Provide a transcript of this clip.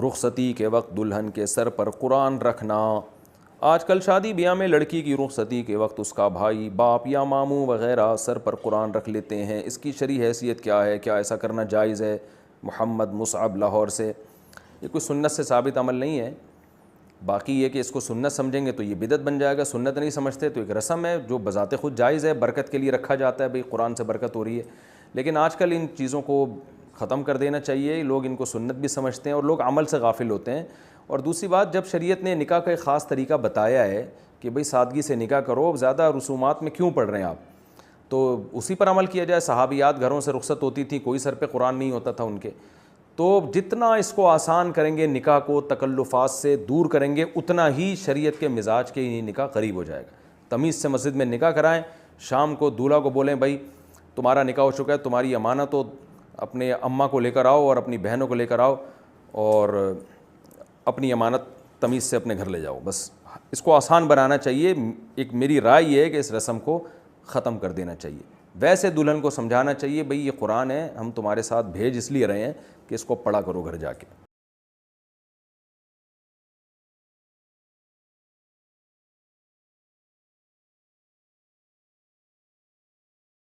رخصتی کے وقت دلہن کے سر پر قرآن رکھنا۔ آج کل شادی بیاہ میں لڑکی کی رخصتی کے وقت اس کا بھائی، باپ یا ماموں وغیرہ سر پر قرآن رکھ لیتے ہیں، اس کی شرعی حیثیت کیا ہے؟ کیا ایسا کرنا جائز ہے؟ محمد مصعب لاہور سے۔ یہ کوئی سنت سے ثابت عمل نہیں ہے، باقی یہ کہ اس کو سنت سمجھیں گے تو یہ بدعت بن جائے گا، سنت نہیں سمجھتے تو ایک رسم ہے جو بذات خود جائز ہے، برکت کے لیے رکھا جاتا ہے، بھئی قرآن سے برکت ہو رہی ہے۔ لیکن آج کل ان چیزوں کو ختم کر دینا چاہیے، لوگ ان کو سنت بھی سمجھتے ہیں اور لوگ عمل سے غافل ہوتے ہیں۔ اور دوسری بات، جب شریعت نے نکاح کا ایک خاص طریقہ بتایا ہے کہ بھئی سادگی سے نکاح کرو، زیادہ رسومات میں کیوں پڑھ رہے ہیں آپ، تو اسی پر عمل کیا جائے۔ صحابیات گھروں سے رخصت ہوتی تھیں، کوئی سر پہ قرآن نہیں ہوتا تھا ان کے، تو جتنا اس کو آسان کریں گے، نکاح کو تکلفات سے دور کریں گے، اتنا ہی شریعت کے مزاج کے یہ نکاح قریب ہو جائے گا۔ تمیز سے مسجد میں نکاح کرائیں، شام کو دولہا کو بولیں بھائی تمہارا نکاح ہو چکا ہے، تمہاری امانت ہو، اپنے اماں کو لے کر آؤ اور اپنی بہنوں کو لے کر آؤ اور اپنی امانت تمیز سے اپنے گھر لے جاؤ۔ بس اس کو آسان بنانا چاہیے۔ ایک میری رائے یہ ہے کہ اس رسم کو ختم کر دینا چاہیے۔ ویسے دلہن کو سمجھانا چاہیے بھئی یہ قرآن ہے، ہم تمہارے ساتھ بھیج اس لیے رہے ہیں کہ اس کو پڑھا کرو گھر جا کے۔